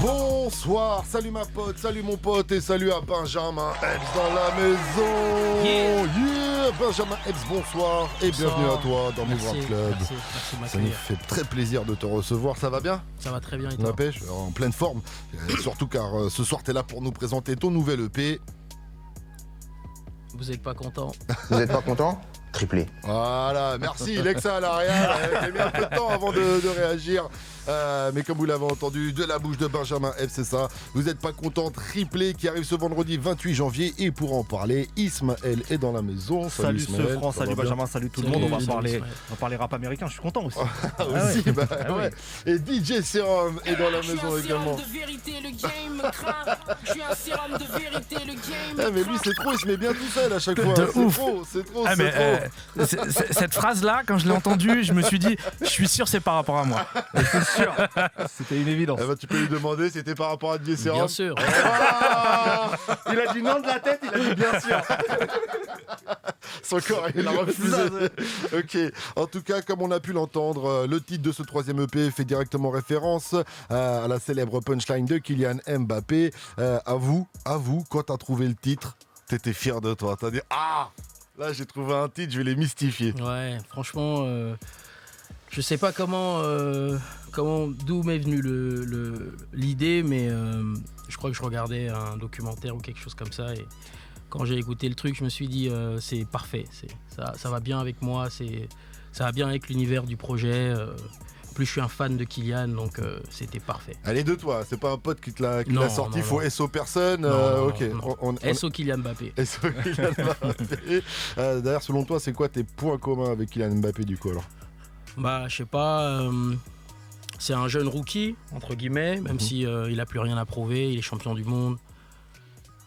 Bonsoir, salut ma pote, salut mon pote et salut à Benjamin Epps dans la maison. Yeah, Benjamin Epps, bonsoir et bienvenue à toi dans Move Rap Club. Merci ça nous fait très plaisir de te recevoir, ça va bien? Ça va très bien et toi? La pêche, en pleine forme, surtout car ce soir t'es là pour nous présenter ton nouvel EP. Vous êtes pas content? Vous êtes pas content? Triplé. Voilà, merci Lexa à l'arrière, j'ai mis un peu de temps avant de réagir. Mais comme vous l'avez entendu de la bouche de Benjamin Epps, c'est ça. Vous n'êtes pas content, triplé qui arrive ce vendredi 28 janvier. Et pour en parler, Ismaël est dans la maison. Salut Ismaël, Franck, salut Benjamin, salut tout le monde. On va parler rap américain, je suis content aussi. Aussi, ouais. Et DJ Serum est dans la maison également. Je suis un sérum de vérité, le game me craint. Je suis un sérum de vérité, le game me mais lui c'est trop, il se met bien tout seul à chaque fois. C'est trop. Cette phrase-là, quand je l'ai entendue, je me suis dit, je suis sûr c'est par rapport à moi. C'est sûr, c'était une évidence. Tu peux lui demander, c'était par rapport à DJ Serum? Bien sûr. Il a dit non de la tête, il a dit bien sûr. Son corps, il a refusé. Ok, en tout cas, comme on a pu l'entendre, le titre de ce troisième EP fait directement référence à la célèbre punchline de Kylian Mbappé. Avoue, quand t'as trouvé le titre, t'étais fier de toi. T'as dit, là j'ai trouvé un titre, je vais les mystifier. Ouais, franchement, je sais pas d'où m'est venue l'idée, mais je crois que je regardais un documentaire ou quelque chose comme ça, et quand j'ai écouté le truc, je me suis dit c'est parfait, ça va bien avec moi, ça va bien avec l'univers du projet. En plus, je suis un fan de Kylian, donc c'était parfait. Elle est de toi, c'est pas un pote qui te l'a sorti, il faut SO personne. Ok. SO Kylian Mbappé. SO Kylian Mbappé. D'ailleurs, selon toi, c'est quoi tes points communs avec Kylian Mbappé du coup alors? Bah, je sais pas. C'est un jeune rookie, entre guillemets, même si il a plus rien à prouver, il est champion du monde.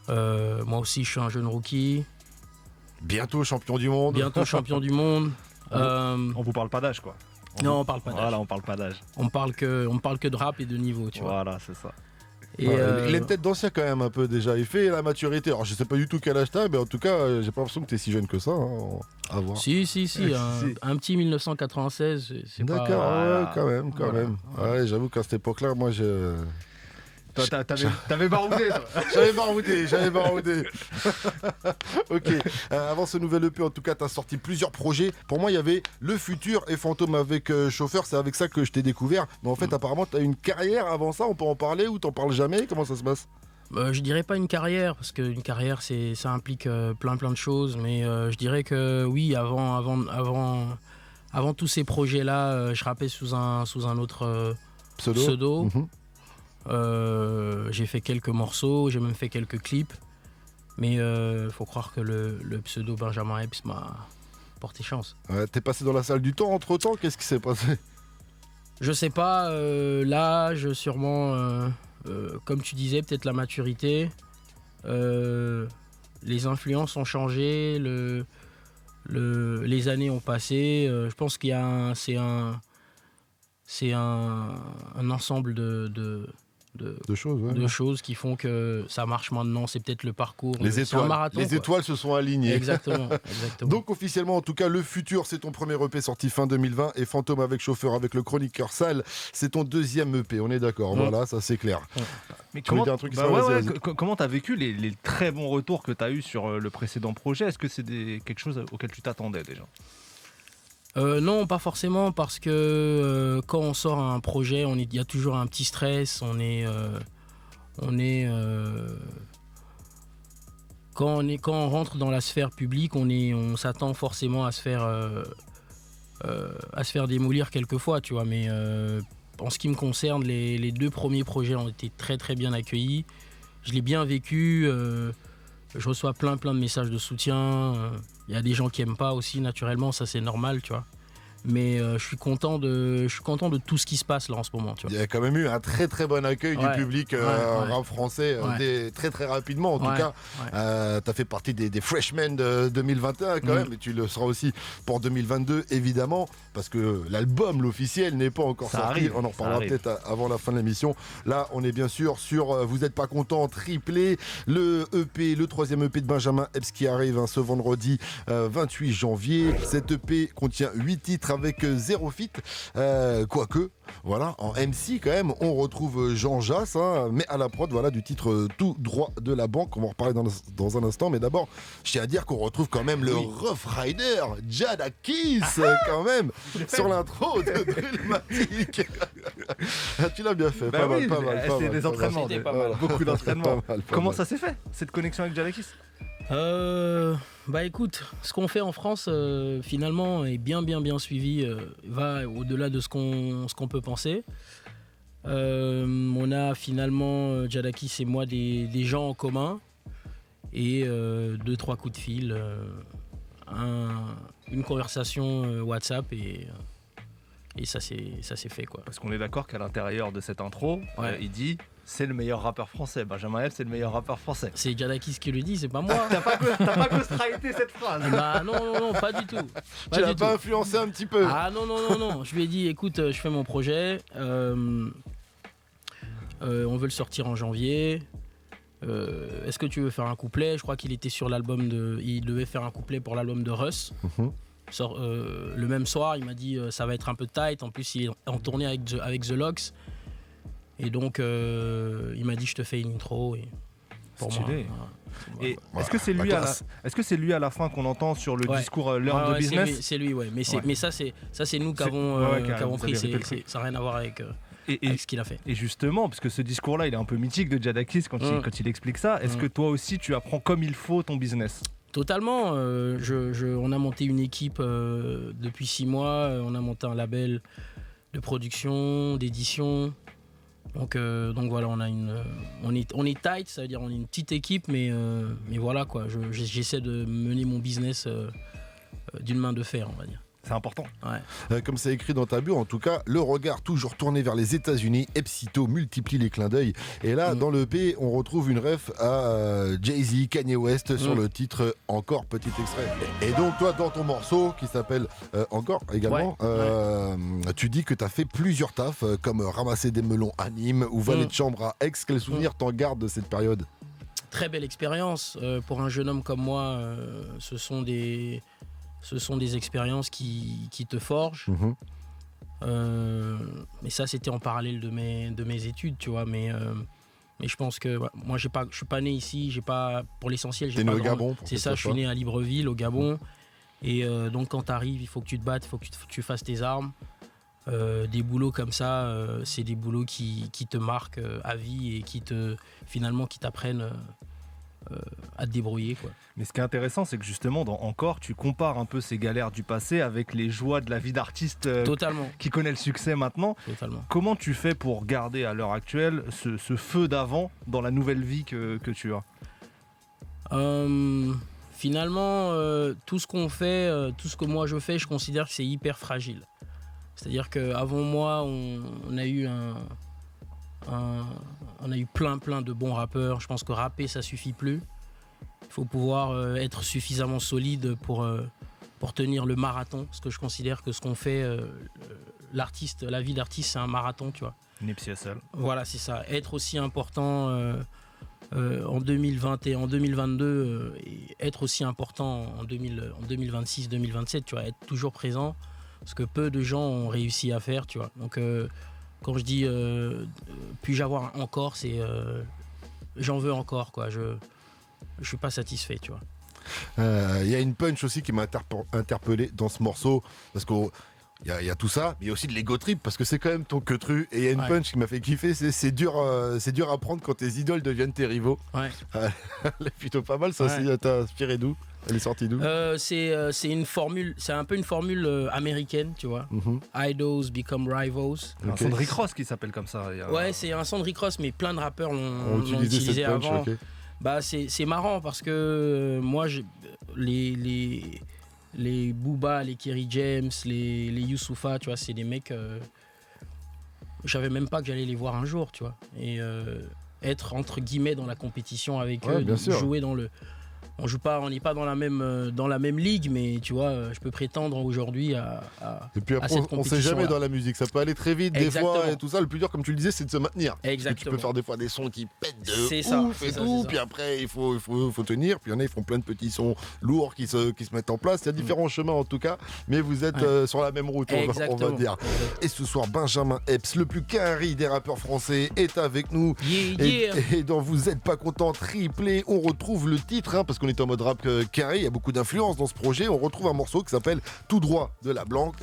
Moi aussi, je suis un jeune rookie. Bientôt champion du monde. On vous parle pas d'âge, quoi. Non, on parle pas d'âge. Voilà, on parle pas d'âge. On parle que de rap et de niveau, tu vois. Voilà, c'est ça. Et il est peut-être d'ancien quand même un peu déjà. Il fait la maturité. Alors je sais pas du tout quel âge t'as, mais en tout cas, j'ai pas l'impression que t'es si jeune que ça. À voir. Si. Un petit 1996, c'est pas... D'accord, quand même. Ouais, j'avoue qu'à cette époque-là, moi, T'avais baroudé, toi. J'avais baroudé. Ok. Avant ce nouvel EP, en tout cas, t'as sorti plusieurs projets. Pour moi, il y avait Le Futur et Fantôme avec Chauffeur. C'est avec ça que je t'ai découvert. Mais en fait, apparemment, t'as une carrière avant ça. On peut en parler ou t'en parles jamais? Comment ça se passe? Je dirais pas une carrière, parce qu'une carrière, ça implique plein de choses. Mais je dirais que oui, avant tous ces projets-là, je rappais sous un autre pseudo. J'ai fait quelques morceaux, j'ai même fait quelques clips, mais faut croire que le pseudo Benjamin Epps m'a porté chance. T'es passé dans la salle du temps entre temps, qu'est-ce qui s'est passé? Je sais pas, l'âge sûrement, comme tu disais, peut-être la maturité, les influences ont changé, les années ont passé, je pense qu'il y a c'est un ensemble de choses qui font que ça marche maintenant. C'est peut-être le parcours. C'est un marathon. Les étoiles se sont alignées. Exactement. Donc officiellement, en tout cas, Le Futur, c'est ton premier EP sorti fin 2020 et Fantôme avec Chauffeur avec le chroniqueur Sale, c'est ton deuxième EP. On est d'accord. Voilà, ça c'est clair. Mais comment t'as vécu les très bons retours que t'as eu sur le précédent projet? Est-ce que c'est quelque chose auquel tu t'attendais déjà? Non, pas forcément, parce que quand on sort un projet, il y a toujours un petit stress. Quand on rentre dans la sphère publique, on s'attend forcément à se faire démolir quelquefois, tu vois. Mais en ce qui me concerne, les deux premiers projets ont été très très bien accueillis. Je l'ai bien vécu. Je reçois plein de messages de soutien. Il y a des gens qui aiment pas aussi, naturellement, ça c'est normal, tu vois. Mais je suis content de tout ce qui se passe là en ce moment, tu vois. Il y a quand même eu un très très bon accueil du public rap français très très rapidement en tout cas. T'as fait partie des freshmen de 2021 quand même, et tu le seras aussi pour 2022 évidemment, parce que l'album, l'officiel, n'est pas encore sorti. On en reparlera peut-être avant la fin de l'émission. Là, on est bien sûr sur Vous êtes pas content, triplé, le EP, le troisième EP de Benjamin Epps qui arrive ce vendredi 28 janvier. Cet EP contient 8 titres avec 0 feat. Quoique, voilà, en MC quand même, on retrouve Jean Jass, hein, mais à la prod, voilà, du titre Tout droit de la banque. On va en reparler dans un instant, mais d'abord, je tiens à dire qu'on retrouve quand même le Rough Rider, Jadakiss, quand même, sur l'intro de Drillmatic. Tu l'as bien fait, pas mal. C'est des entraînements, beaucoup d'entraînements. Comment ça s'est fait, cette connexion avec Jadakiss? Bah écoute, ce qu'on fait en France finalement est bien suivi, va au-delà de ce qu'on peut penser. On a finalement Jadakiss et moi des gens en commun et 2-3 coups de fil, une conversation WhatsApp et ça s'est fait quoi. Parce qu'on est d'accord qu'à l'intérieur de cette intro, il dit c'est le meilleur rappeur français. Benjamin L, c'est le meilleur rappeur français. C'est Jadakiss qui le dit, c'est pas moi. T'as pas ghostwrité cette phrase. Bah non, pas du tout. Tu l'as pas influencé un petit peu? Ah non. Je lui ai dit, écoute, je fais mon projet. On veut le sortir en janvier. Est-ce que tu veux faire un couplet? Je crois qu'il était sur l'album il devait faire un couplet pour l'album de Russ. Le même soir, il m'a dit ça va être un peu tight. En plus, il est en tournée avec The Lox. Et donc, il m'a dit je te fais une intro. Et pour stylé. Moi, et est-ce que c'est lui à la fin qu'on entend sur le discours l'heure de business? C'est lui, ouais. Mais ça c'est nous qui avons pris. Ça n'a rien à voir avec ce qu'il a fait. Et justement, parce que ce discours-là, il est un peu mythique de Jadakiss quand il explique ça. Est-ce que toi aussi, tu apprends comme il faut ton business? Totalement. On a monté une équipe depuis 6 mois. On a monté un label de production, d'édition. Donc voilà, on est tight, ça veut dire on est une petite équipe, mais voilà quoi. J'essaie de mener mon business d'une main de fer, on va dire. C'est important. Ouais. Comme c'est écrit dans ta bio, en tout cas, le regard toujours tourné vers les États-Unis, Epsito multiplie les clins d'œil. Et là, dans l'EP, on retrouve une ref à Jay-Z, Kanye West sur le titre Encore, petit extrait. Et donc, toi, dans ton morceau qui s'appelle Encore également, tu dis que tu as fait plusieurs tafs, comme ramasser des melons à Nîmes ou valet de chambre à Aix. Quel souvenir t'en gardes de cette période? Très belle expérience. Pour un jeune homme comme moi, ce sont des expériences qui te forgent. Mais ça, c'était en parallèle de mes études, tu vois. Mais je pense que moi, je suis pas né ici. Pour l'essentiel, j'ai né pas au Gabon. C'est ça, je suis né à Libreville, au Gabon. Et donc, quand tu arrives, il faut que tu te battes, il faut que tu fasses tes armes. Des boulots comme ça, c'est des boulots qui te marquent à vie et qui t'apprennent à te débrouiller, quoi. Mais ce qui est intéressant, c'est que justement, dans Encore, tu compares un peu ces galères du passé avec les joies de la vie d'artiste qui connaît le succès maintenant. Totalement. Comment tu fais pour garder à l'heure actuelle ce feu d'avant dans la nouvelle vie que tu as? Finalement, tout ce qu'on fait, tout ce que moi je fais, je considère que c'est hyper fragile. C'est-à-dire qu'avant moi, on a eu plein de bons rappeurs. Je pense que rapper, ça suffit plus. Il faut pouvoir être suffisamment solide pour tenir le marathon. Parce que je considère que ce qu'on fait, la vie d'artiste, c'est un marathon, tu vois. Nipsey Hussle. Voilà, c'est ça. Être aussi important en 2020 et en 2022, et être aussi important en 2026, 2027, tu vois, être toujours présent. Ce que peu de gens ont réussi à faire, tu vois. Donc, quand je dis puis-je avoir encore, c'est j'en veux encore, quoi. Je suis pas satisfait, tu vois. Il y a une punch aussi qui m'a interpellé dans ce morceau, parce qu'il y a tout ça, mais il y a aussi de l'ego trip, parce que c'est quand même ton queutru. Et il y a une punch qui m'a fait kiffer, c'est dur à prendre quand tes idoles deviennent tes rivaux. Ouais. Elle est plutôt pas mal, ça aussi. T'as inspiré d'où? Elle est sortie d'où? C'est une formule, c'est un peu une formule américaine, tu vois. Idols become rivals. Un son de Rick Ross qui s'appelle comme ça. Ouais, c'est un son de Rick Ross, mais plein de rappeurs l'ont utilisé avant. Okay. Bah, c'est marrant parce que moi, les Booba, les Kerry James, les Youssoupha, tu vois, c'est des mecs. Je savais même pas que j'allais les voir un jour, tu vois. Et être entre guillemets dans la compétition avec eux, jouer on n'est pas dans la même ligue, mais tu vois, je peux prétendre aujourd'hui à et puis après, on sait jamais dans la musique, ça peut aller très vite des fois et tout ça. Le plus dur, comme tu le disais, c'est de se maintenir. Exactement. Tu peux faire des fois des sons qui pètent de ouf et tout, puis après il faut tenir. Puis il y en a, ils font plein de petits sons lourds qui se mettent en place. Il y a différents chemins en tout cas, mais vous êtes sur la même route, on va dire. Et ce soir, Benjamin Epps, le plus carré des rappeurs français, est avec nous. Et dans Vous êtes pas content, triplé, on retrouve le titre, parce qu'on est en mode rap carré, il y a beaucoup d'influence dans ce projet. On retrouve un morceau qui s'appelle Tout droit de la banque,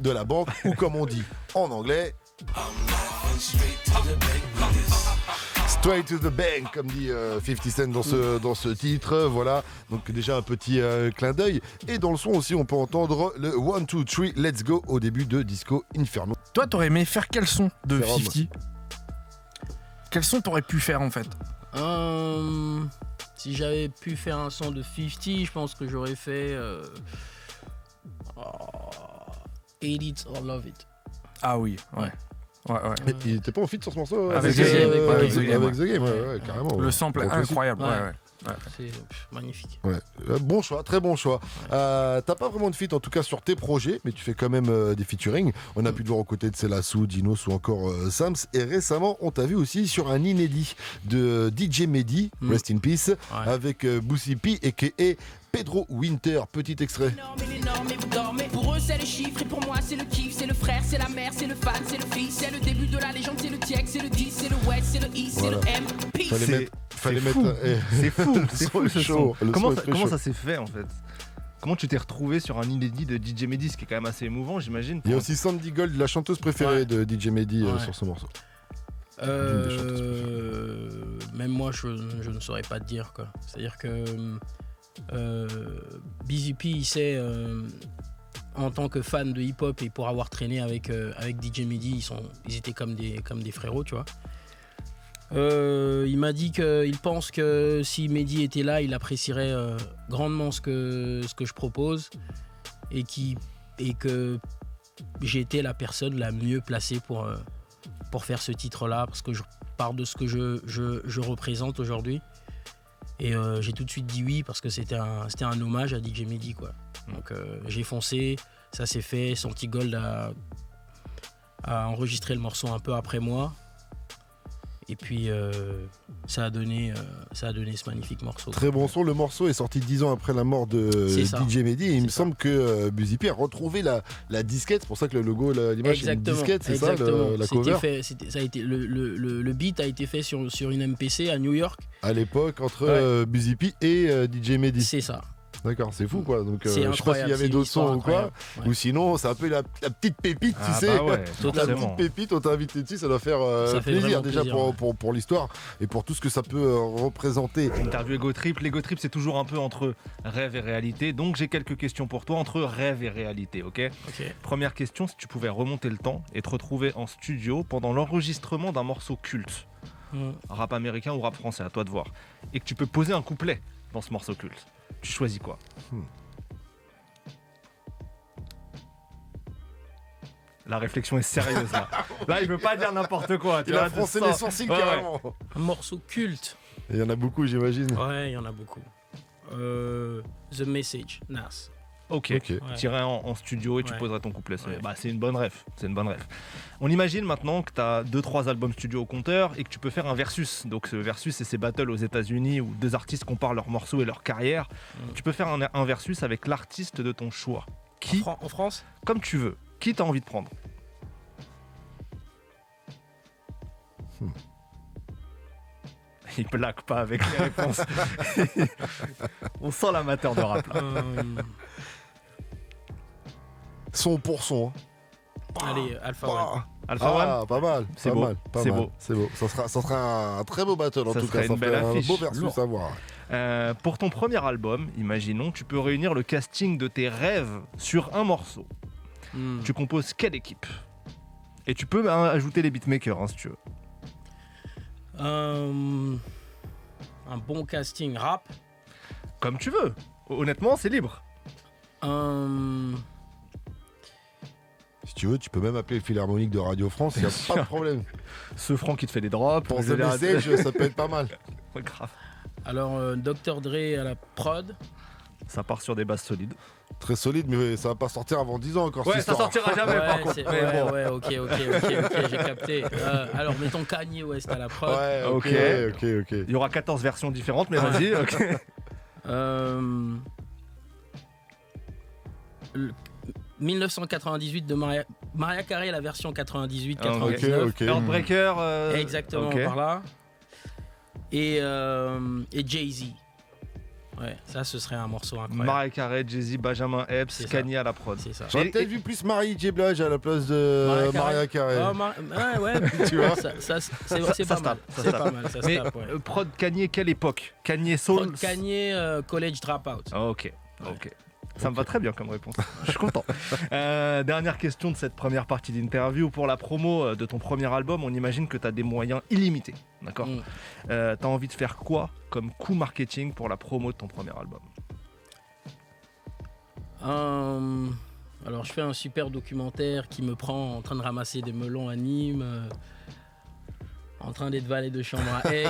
ou comme on dit en anglais, Straight to the bank, comme dit 50 Cent dans ce titre. Voilà, donc déjà un petit clin d'œil. Et dans le son aussi, on peut entendre le 1, 2, 3, let's go au début de Disco Inferno. Toi, t'aurais aimé faire quel son de 50 ? Quel son t'aurais pu faire en fait ? Si j'avais pu faire un son de 50, je pense que j'aurais fait Hate It or Love It. Ah oui, ouais. Il était pas en feat sur ce morceau avec The Game, carrément. Le sample incroyable, c'est magnifique. Bon choix, très bon choix. T'as pas vraiment de feat en tout cas sur tes projets, mais tu fais quand même des featuring. On a pu te voir aux côtés de Celassou, Dinos ou encore Sams. Et récemment, on t'a vu aussi sur un inédit de DJ Mehdi, Rest in Peace, avec Boosie P a.k.a. Pedro Winter. Petit extrait. Pour eux c'est les chiffres et pour moi c'est le kiff. C'est le frère, c'est la mère, c'est le fan, c'est le fils. C'est le début de la légende, c'est le TX, c'est le 10, c'est le West, c'est le East, c'est le MP. C'est fou ce son. Comment ça s'est fait en fait ? Comment tu t'es retrouvé sur un inédit de DJ Mehdi, ce qui est quand même assez émouvant, j'imagine. Il y a aussi Sandy Gold, la chanteuse préférée de DJ Mehdi sur ce morceau. Même moi je ne saurais pas te dire quoi. C'est-à-dire que Busy P il sait en tant que fan de hip-hop et pour avoir traîné avec DJ Mehdi, ils étaient comme des frérots, tu vois. Il m'a dit qu'il pense que si Mehdi était là, il apprécierait grandement ce que je propose et que j'étais la personne la mieux placée pour faire ce titre-là, parce que je pars de ce que je représente aujourd'hui. Et j'ai tout de suite dit oui parce que c'était un hommage à DJ Mehdi, quoi. Donc j'ai foncé, ça s'est fait. Santi Gold a enregistré le morceau un peu après moi. Et puis ça a donné ce magnifique morceau. Très bon son. Le morceau est sorti 10 ans après la mort de DJ Mehdi. Et il me semble que Boosie P a retrouvé la disquette. C'est pour ça que le logo, l'image, c'est une disquette, c'est ça, la cover. Le beat a été fait sur une MPC à New York. À l'époque, entre Boosie P et DJ Mehdi. C'est ça. D'accord, c'est fou quoi. Donc je sais pas s'il y avait d'autres sons ou quoi, ou sinon c'est un peu la petite pépite, tu sais. Bah ouais, la petite pépite, on t'a invité dessus, ça doit faire plaisir déjà pour l'histoire et pour tout ce que ça peut représenter. Interview Ego Trip, l'Ego Trip c'est toujours un peu entre rêve et réalité, donc j'ai quelques questions pour toi entre rêve et réalité, ok. Première question, si tu pouvais remonter le temps et te retrouver en studio pendant l'enregistrement d'un morceau culte, rap américain ou rap français, à toi de voir, et que tu peux poser un couplet dans ce morceau culte, tu choisis quoi? La réflexion est sérieuse là. Là, il veut pas dire n'importe quoi. Il a froncé les sourcils carrément. Un morceau culte. Il y en a beaucoup, j'imagine. Ouais, il y en a beaucoup. The Message, Nas. Ok. Tu irais en studio et tu poserais ton couplet. C'est une bonne ref. On imagine maintenant que tu as 2-3 albums studio au compteur et que tu peux faire un versus. Donc ce versus, c'est ces battles aux États-Unis où deux artistes comparent leurs morceaux et leur carrière. Tu peux faire un versus avec l'artiste de ton choix. Qui en France? Comme tu veux. Qui t'as envie de prendre? Il plaque pas avec les réponses. On sent l'amateur de rap là. Son pour son. Allez, Alpha One. Alpha One, pas mal. C'est beau. C'est beau. Ça sera un très beau battle en tout cas. Ça ferait un beau versus à voir. Pour ton premier album, imaginons, tu peux réunir le casting de tes rêves sur un morceau. Tu composes quelle équipe? Et tu peux ajouter les beatmakers si tu veux. Un bon casting rap. Comme tu veux. Honnêtement, c'est libre. Si tu veux, tu peux même appeler le Philharmonique de Radio France, il n'y a pas de problème. Ce Franck qui te fait des drops. Pour The Message, ça peut être pas mal. Ouais, grave. Alors, Dr. Dre à la prod. Ça part sur des bases solides. Très solide, mais ça va pas sortir avant 10 ans encore. Ouais, cette ça histoire. sortira jamais par contre. Ouais, ok, j'ai capté. Alors, mettons Kanye West à la prod. Ouais, ok. Il y aura 14 versions différentes, mais vas-y. Ok. 1998 de Mariah Carey, la version 98-99. Ok. Heartbreaker. Exactement, par là. Et Jay-Z. Ouais, ça ce serait un morceau incroyable. Mariah Carey, Jay-Z, Benjamin Epps, Kanye à la prod. C'est ça. J'aurais peut-être vu plus Mary J. Blige à la place de Mariah Carey. Ouais, tu vois. C'est pas mal. C'est pas mal. Ça mais se tape, ouais. prod Kanye, quelle époque? Kanye Soul. Prod Kanye, College Dropout. Ok. Ça me va très bien comme réponse. Je suis content. Dernière question de cette première partie d'interview. Pour la promo de ton premier album, on imagine que tu as des moyens illimités. D'accord. T'as envie de faire quoi comme coup marketing pour la promo de ton premier album? Alors, je fais un super documentaire qui me prend en train de ramasser des melons à Nîmes, en train d'être valet de chambre à Aix.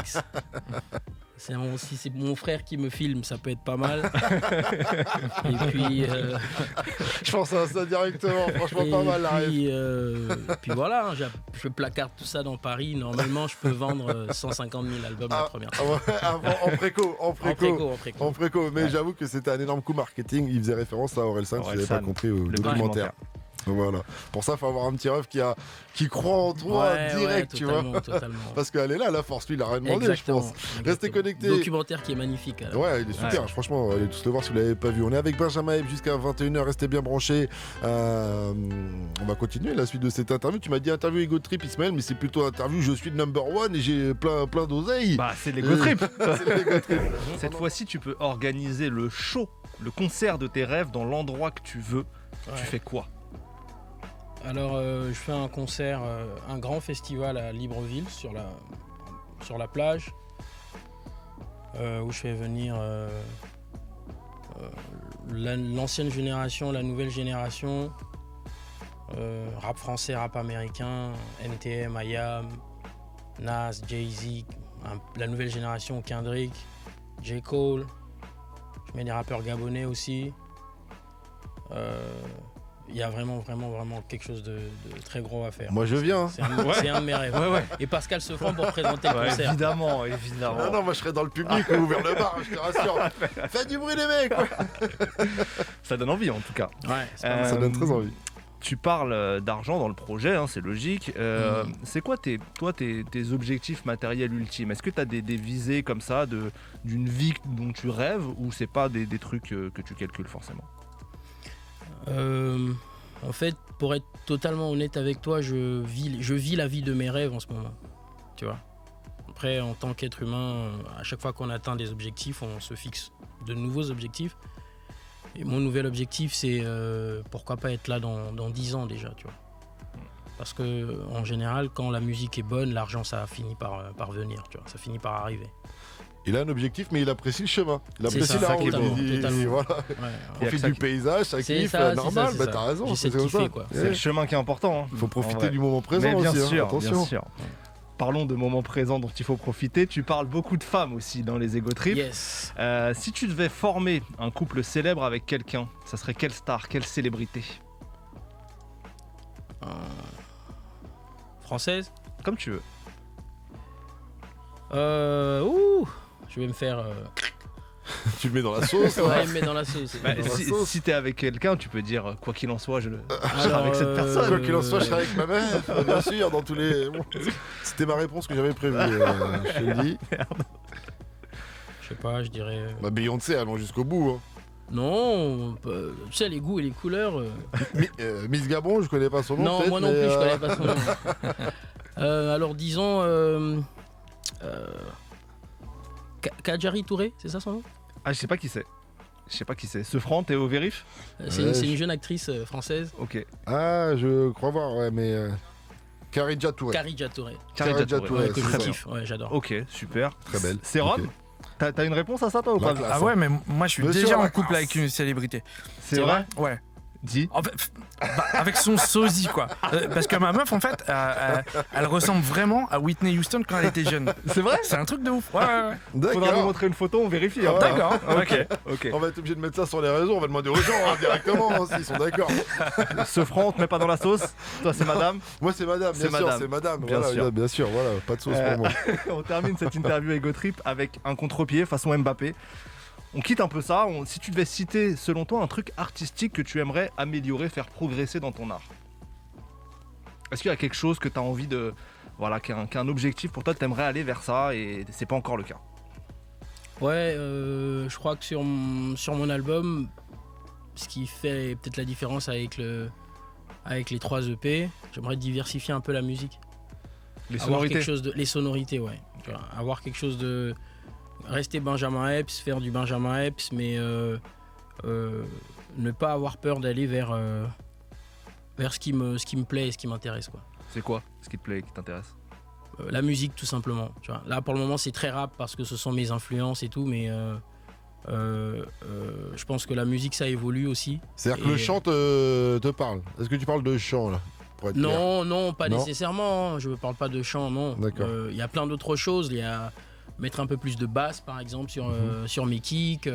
Si c'est mon frère qui me filme, ça peut être pas mal. Et puis. Je pense à ça directement, franchement pas mal la rêve. Puis voilà, je placarde tout ça dans Paris. Normalement, je peux vendre 150 000 albums la première fois. En préco. Mais j'avoue que c'était un énorme coup marketing. Il faisait référence à Orelsan, si vous n'avez pas compris, au documentaire. Voilà. Pour ça, il faut avoir un petit rêve qui croit en toi direct, tu vois. Totalement. Parce qu'elle est là, la force, lui, il a rien demandé, je pense. Restez connectés. Documentaire qui est magnifique. Alors. Ouais, il est super. Franchement, allez tous le voir si vous ne l'avez pas vu. On est avec Benjamin Epps jusqu'à 21h. Restez bien branchés. On va continuer la suite de cette interview. Tu m'as dit interview Ego Trip, Ismaël, mais c'est plutôt interview je suis le number one et j'ai plein d'oseilles. Bah, c'est l'Ego Trip. Cette fois-ci, tu peux organiser le show, le concert de tes rêves dans l'endroit que tu veux. Tu fais quoi? Alors, je fais un concert, un grand festival à Libreville, sur la plage, où je fais venir l'ancienne génération, la nouvelle génération, rap français, rap américain, NTM, IAM, Nas, Jay-Z, la nouvelle génération, Kendrick, J. Cole. Je mets des rappeurs gabonais aussi. Il y a vraiment quelque chose de très gros à faire. Moi je viens. C'est un de mes rêves. Ouais. Et Pascal Sefranc pour présenter le concert. Évidemment. Non, moi je serai dans le public ou ouvrir le bar, je te rassure. Faites du bruit les mecs. Ça donne envie en tout cas. Ouais, ça donne très envie. Tu parles d'argent dans le projet, c'est logique. C'est quoi tes objectifs matériels ultimes? Est-ce que tu as des visées comme ça d'une vie dont tu rêves ou c'est pas des trucs que tu calcules forcément? En fait, pour être totalement honnête avec toi, je vis la vie de mes rêves en ce moment. Tu vois. Après, en tant qu'être humain, à chaque fois qu'on atteint des objectifs, on se fixe de nouveaux objectifs. Et mon nouvel objectif, c'est pourquoi pas être là dans 10 ans déjà, tu vois. Parce que en général, quand la musique est bonne, l'argent, ça finit par venir, tu vois. Ça finit par arriver. Il a un objectif, mais il apprécie le chemin. Il apprécie la route. Voilà. Il profite du paysage, ça kiffe, normal. Bah, t'as raison. C'est kiffer, quoi. C'est le chemin qui est important. Il faut profiter du moment présent bien aussi. Sûr, attention. Bien sûr. Parlons de moments présents dont il faut profiter. Tu parles beaucoup de femmes aussi dans les Ego Trips. Yes. Si tu devais former un couple célèbre avec quelqu'un, ça serait quelle star, quelle célébrité? Française? Comme tu veux. Je vais me faire. Tu le mets dans la sauce. Ouais, il me met dans la sauce. Si t'es avec quelqu'un, tu peux dire quoi qu'il en soit, je serai avec cette personne. Quoi qu'il en soit, je serai avec ma mère, bien sûr, dans tous les. Bon, c'était ma réponse que j'avais prévue. Je te le dis. Je sais pas, je dirais. Beyoncé, allons jusqu'au bout. Hein. Non, tu sais, les goûts et les couleurs. Miss Gabon, je connais pas son nom. Non, moi non plus, je connais pas son nom. Alors disons. Kadjari Touré, c'est ça son nom? Ah, je sais pas qui c'est. Sefranc, Théo Vérif? C'est une jeune actrice française. Ok. Ah, je crois voir, ouais, mais. Kharidja Touré. Kharidja Touré. Ouais, que je kiffe, ouais, j'adore. Ok, super. Très belle. C'est Ron? Okay. T'as une réponse à ça, toi, ou pas? Ah ouais, mais moi je suis déjà en couple avec une célébrité. C'est vrai? Ouais. Dis. En fait, avec son sosie, quoi. Parce que ma meuf, en fait, elle ressemble vraiment à Whitney Houston quand elle était jeune. C'est vrai? C'est un truc de ouf. Ouais. Faudra nous montrer une photo, on vérifie. Hein. D'accord. Ok. On va être obligé de mettre ça sur les réseaux, on va demander aux gens directement s'ils sont d'accord. Ce franc, on te met pas dans la sauce. Toi, c'est madame. Moi, c'est madame, bien sûr, c'est madame. Bien sûr, voilà, pas de sauce pour moi. On termine cette interview Ego Trip avec un contre-pied façon Mbappé. On quitte un peu ça. Si tu devais citer, selon toi, un truc artistique que tu aimerais améliorer, faire progresser dans ton art, est-ce qu'il y a quelque chose que tu as envie de. Voilà, qui est un objectif pour toi, tu aimerais aller vers ça et c'est pas encore le cas? Ouais, je crois que sur mon album, ce qui fait peut-être la différence avec les 3 EP, j'aimerais diversifier un peu la musique. Les sonorités. Les sonorités, ouais. Tu vois, avoir quelque chose de... Rester Benjamin Epps, faire du Benjamin Epps, mais ne pas avoir peur d'aller vers ce qui me plaît et ce qui m'intéresse, quoi. C'est quoi ce qui te plaît et qui t'intéresse? La musique, tout simplement. Tu vois. Là, pour le moment, c'est très rap parce que ce sont mes influences et tout, mais je pense que la musique, ça évolue aussi. C'est-à-dire que le chant te parle. Est-ce que tu parles de chant, là? Non, pas nécessairement. Je ne parle pas de chant, non. D'accord. Il y a plein d'autres choses. Il y a mettre un peu plus de basse, par exemple, sur mes kicks.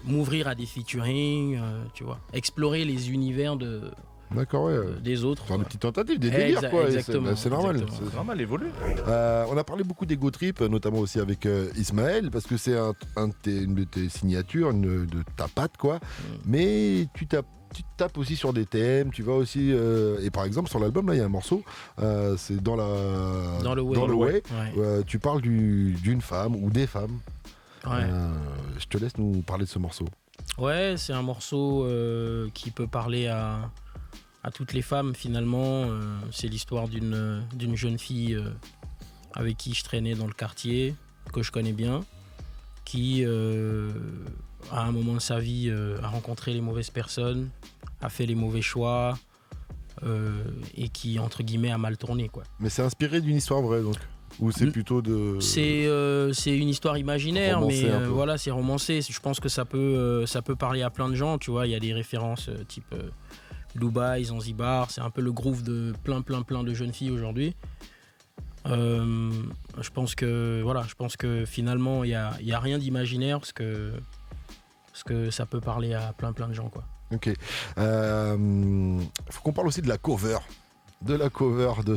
M'ouvrir à des featuring, tu vois. Explorer les univers D'accord, ouais. Des autres. Faire des petites tentatives, des délires, quoi. Exactement. C'est normal. C'est normal, évolue. On a parlé beaucoup d'Ego Trip, notamment aussi avec Ismaël, parce que c'est une de tes signatures, de ta patte, quoi. Mais tu tapes aussi sur des thèmes, tu vas aussi... et par exemple, sur l'album, là, il y a un morceau, c'est dans le Way. Ouais. Tu parles d'une femme ou des femmes. Ouais. Je te laisse nous parler de ce morceau. Ouais, c'est un morceau qui peut parler à toutes les femmes, finalement. C'est l'histoire d'une jeune fille avec qui je traînais dans le quartier, que je connais bien, qui, à un moment de sa vie, a rencontré les mauvaises personnes, a fait les mauvais choix, et qui, entre guillemets, a mal tourné, quoi. Mais c'est inspiré d'une histoire vraie, donc? Ou c'est plutôt de... C'est une histoire imaginaire, romancé, mais voilà, c'est romancé. Je pense que ça peut parler à plein de gens, tu vois. Il y a des références type Dubaï, Zanzibar. C'est un peu le groove de plein de jeunes filles aujourd'hui. Je pense que finalement, il y a rien d'imaginaire parce que ça peut parler à plein de gens, quoi. Ok. Faut qu'on parle aussi de la cover. De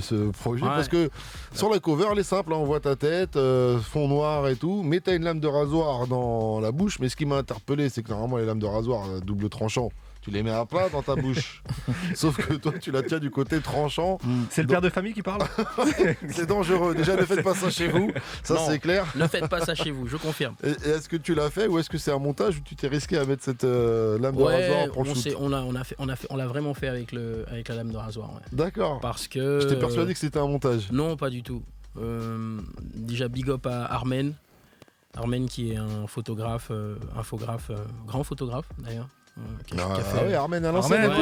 ce projet, ouais. Parce que sur la cover, elle est simple, hein, on voit ta tête, fond noir et tout, mais t'as une lame de rasoir dans la bouche. Mais ce qui m'a interpellé, c'est que normalement les lames de rasoir double tranchant, tu les mets à plat dans ta bouche. Sauf que toi, tu la tiens du côté tranchant. C'est le père de famille qui parle. C'est dangereux. Déjà, ne faites pas ça chez vous. Ça, non, c'est clair. Ne faites pas ça chez vous, je confirme. Et est-ce que tu l'as fait ou est-ce que c'est un montage où tu t'es risqué à mettre cette lame de rasoir pour le shoot? On l'a vraiment fait avec la lame de rasoir. Ouais. D'accord. Parce que... J'étais persuadé que c'était un montage. Non, pas du tout. Déjà, big up à Armen. Armen qui est un photographe, grand photographe d'ailleurs. Oui, Armen à l'ancienne,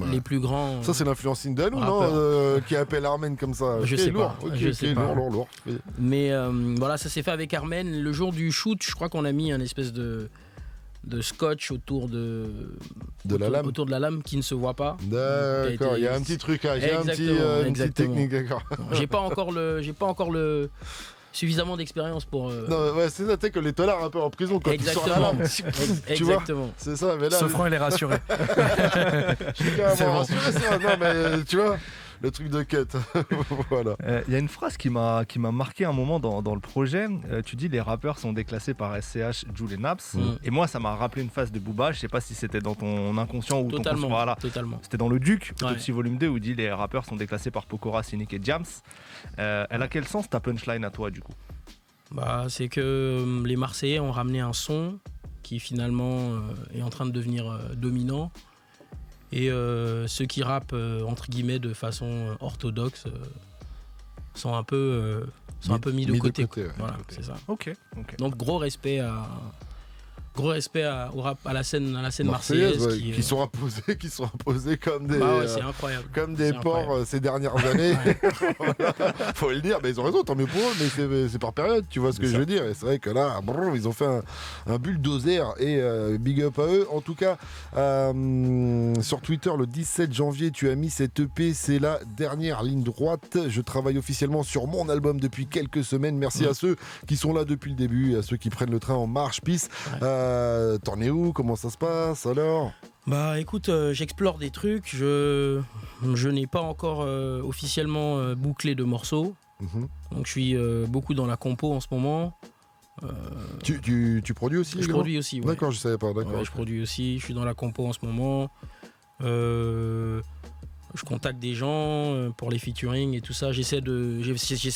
les plus grands. Ça, c'est l'influence Indalou, non qui appelle Armen comme ça. Je sais pas. Lourd. Mais voilà, ça s'est fait avec Armen. Le jour du shoot, je crois qu'on a mis un espèce de scotch autour de la lame qui ne se voit pas. D'accord, il y a un petit truc, il y a une petite technique, d'accord. J'ai pas encore le suffisamment d'expérience pour... Non, ouais, c'est ça, tu sais que les tolards un peu en prison quand ils sortent la lame. Tu vois, c'est ça, mais là... Sofran, il est rassuré. Je suis carrément rassuré, ça. Non, mais tu vois, le truc de cut. Voilà. Il y a une phrase qui m'a marqué un moment dans le projet. Tu dis les rappeurs sont déclassés par SCH, Jul et Naps. Et moi, ça m'a rappelé une phase de Booba. Je sais pas si c'était dans ton inconscient ou ton conscient. Voilà. Totalement. C'était dans le Duc, Autopsie Volume 2, où il dit les rappeurs sont déclassés par Pokora, Cynic et Jams. Elle a quel sens ta punchline à toi, du coup? C'est que les Marseillais ont ramené un son qui finalement est en train de devenir dominant. Et ceux qui rappent entre guillemets de façon orthodoxe sont un peu mis de côté. Ouais. Voilà, c'est ça. Ok. Donc gros respect Gros respect au rap, à la scène marseillaise. Ouais, qui sont imposés comme des, c'est incroyable. Comme des porcs ces dernières années. Faut le dire, mais ils ont raison, tant mieux pour eux, mais c'est par période, tu vois ce que je veux dire. Et c'est vrai que là, ils ont fait un bulldozer et big up à eux. En tout cas, sur Twitter, le 17 janvier, tu as mis cette EP, c'est la dernière ligne droite. Je travaille officiellement sur mon album depuis quelques semaines. Merci à ceux qui sont là depuis le début et à ceux qui prennent le train en marche. Peace. T'en es où? Comment ça se passe alors? Bah écoute, j'explore des trucs. Je n'ai pas encore officiellement bouclé de morceaux. Donc je suis beaucoup dans la compo en ce moment. Tu produis aussi? Je produis aussi, ouais. D'accord, je savais pas. D'accord. Ouais, je produis aussi, je suis dans la compo en ce moment. Je contacte des gens pour les featuring et tout ça. J'essaie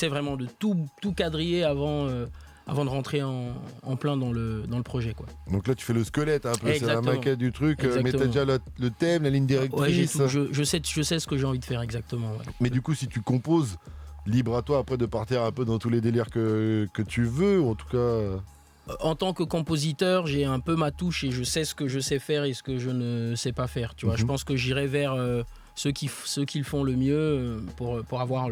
vraiment de tout quadriller avant de rentrer en plein dans le projet, quoi. Donc là tu fais le squelette un peu, Exactement. c'est la maquette du truc, mais t'as déjà le thème, la ligne directrice. Ouais, je sais ce que j'ai envie de faire exactement. Ouais. Mais du coup si tu composes, libre à toi après de partir un peu dans tous les délires que tu veux, ou en tout cas... En tant que compositeur, j'ai un peu ma touche et je sais ce que je sais faire et ce que je ne sais pas faire. Tu vois, je pense que j'irai vers ceux qui le font le mieux pour avoir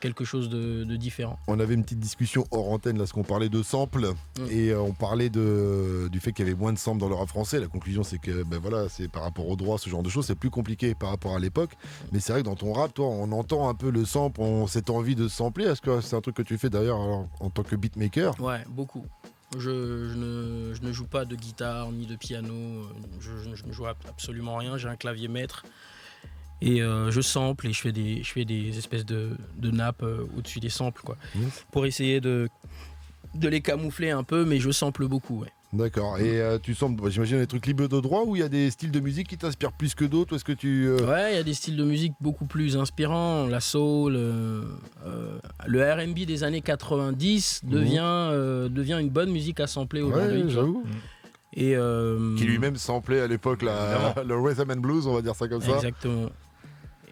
quelque chose de différent. On avait une petite discussion hors antenne là, parce qu'on parlait de samples et on parlait du fait qu'il y avait moins de samples dans le rap français. La conclusion c'est que c'est par rapport au droit, ce genre de choses, c'est plus compliqué par rapport à l'époque. Mais c'est vrai que dans ton rap, toi, on entend un peu le sample, cette envie de sampler. Est-ce que c'est un truc que tu fais d'ailleurs en tant que beatmaker? Ouais, beaucoup. Je ne joue pas de guitare ni de piano, je ne joue absolument rien, j'ai un clavier maître et je sample et je fais des espèces de nappes au-dessus des samples, quoi, pour essayer de les camoufler un peu, mais je sample beaucoup, ouais. D'accord, et tu samples, j'imagine, des trucs libres de droit ou il y a des styles de musique qui t'inspirent plus que d'autres? Est-ce que tu... Ouais, il y a des styles de musique beaucoup plus inspirants, la soul, le R&B des années 90 devient une bonne musique à sampler aujourd'hui. Ouais, j'avoue. Et qui lui-même samplait à l'époque le rhythm and blues, on va dire ça comme ça. Exactement.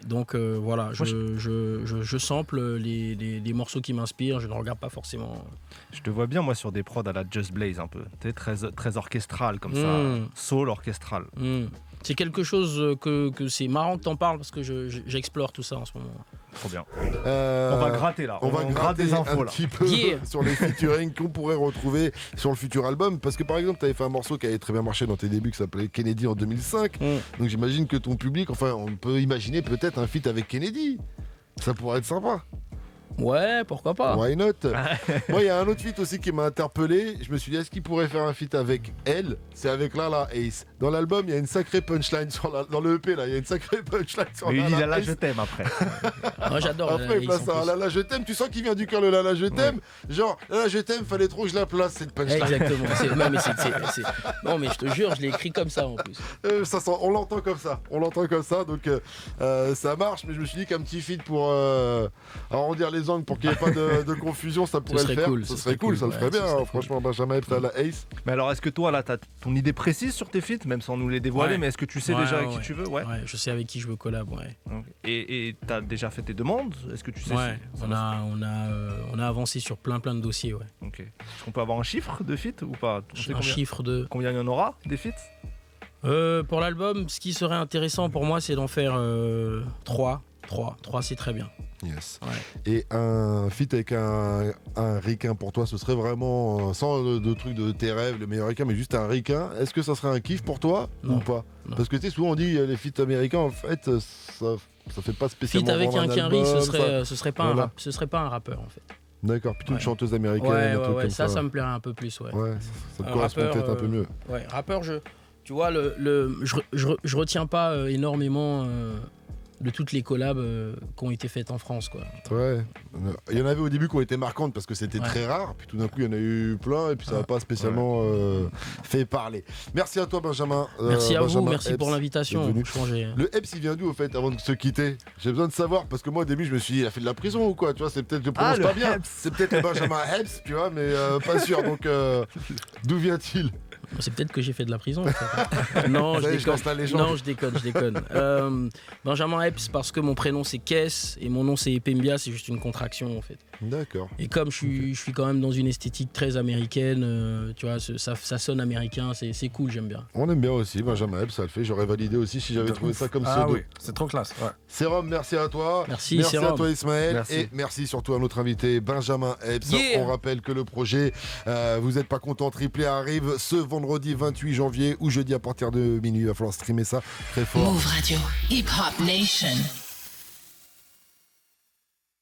Donc voilà, je sample les morceaux qui m'inspirent, je ne regarde pas forcément. Je te vois bien, moi, sur des prods à la Just Blaze un peu. T'es très orchestral comme ça, soul orchestral. C'est quelque chose que c'est marrant que t'en parles parce que j'explore tout ça en ce moment. Trop bien. On va gratter là. On va gratter des infos un petit peu sur les featuring qu'on pourrait retrouver sur le futur album. Parce que par exemple, tu avais fait un morceau qui avait très bien marché dans tes débuts qui s'appelait Kennedy en 2005. Donc j'imagine que ton public, enfin, on peut imaginer peut-être un feat avec Kennedy. Ça pourrait être sympa. Ouais, pourquoi pas. Why not? Moi, il y a un autre feat aussi qui m'a interpellé. Je me suis dit, est-ce qu'il pourrait faire un feat avec elle? C'est avec Lala Ace. Dans l'album, il y a une sacrée punchline dans le EP, là. Il y a une sacrée punchline sur Lala. Mais il dit Lala, Ace. je t'aime après. Moi, j'adore. Après, il place ça. Lala, je t'aime. Tu sens qu'il vient du cœur, le Lala, je t'aime. Genre, Lala, je t'aime, fallait trop que je la place, cette punchline. Exactement. Non, mais je te jure, je l'ai écrit comme ça en plus. On l'entend comme ça. Donc, ça marche. Mais je me suis dit qu'un petit feat pour arrondir les angles pour qu'il n'y ait pas de confusion, ça pourrait le faire. Ce serait cool, ça le ferait bien. Franchement, Benjamin Epps à la Ace. Mais alors, est-ce que toi, là, t'as ton idée précise sur tes feats, même sans nous les dévoiler, mais est-ce que tu sais déjà avec qui tu veux? Ouais, je sais avec qui je veux collab, ouais. Et t'as déjà fait tes demandes? Est-ce que tu sais? Ouais, on a avancé sur plein de dossiers, ouais. Ok. Est-ce qu'on peut avoir un chiffre de feats ou pas? Chiffre de... Combien il y en aura, des feats? Pour l'album, ce qui serait intéressant pour moi, c'est d'en faire 3. 3, c'est très bien. Yes. Ouais. Et un feat avec un ricain pour toi, ce serait vraiment, sans de truc de tes rêves, le meilleur ricain, mais juste un ricain. Est-ce que ça serait un kiff pour toi ou pas? Parce que tu sais, souvent on dit les feats américains, en fait, ça fait pas spécialement. Feat avec un Quinry, ce serait pas un rappeur en fait. D'accord, plutôt une chanteuse américaine. Ouais, ça me plairait un peu plus, ouais. Ouais, ça te correspond peut-être un peu mieux. Ouais, rappeur, tu vois, je retiens pas énormément de toutes les collabs qui ont été faites en France, quoi. Ouais, il y en avait au début qui ont été marquantes parce que c'était très rare, puis tout d'un coup il y en a eu plein et puis ça n'a pas spécialement fait parler. Merci à toi Benjamin. Merci à Benjamin vous, merci Epps, pour l'invitation. Le Epps il vient d'où au fait avant de se quitter? J'ai besoin de savoir parce que moi au début je me suis dit il a fait de la prison ou quoi, tu vois, c'est peut-être je prononce pas bien. C'est peut-être le Benjamin Epps, tu vois, mais pas sûr. Donc d'où vient-il? C'est peut-être que j'ai fait de la prison. En fait. Non, je déconne. Benjamin Epps parce que mon prénom c'est Kess et mon nom c'est Epembia, c'est juste une contraction en fait. D'accord. Et comme je suis quand même dans une esthétique très américaine, tu vois, ça sonne américain, c'est cool, j'aime bien. On aime bien aussi, Benjamin Epps, ça le fait. J'aurais validé aussi si j'avais trouvé ça comme pseudo. Ah oui, c'est trop classe. Ouais. Serum, merci à toi. Merci à toi Ismaël. Merci. Et merci surtout à notre invité Benjamin Epps. Yeah. On rappelle que le projet Vous êtes pas content, Triplé arrive ce vendredi 28 janvier ou jeudi à partir de minuit. Il va falloir streamer ça très fort. Move Radio, Hip Hop Nation.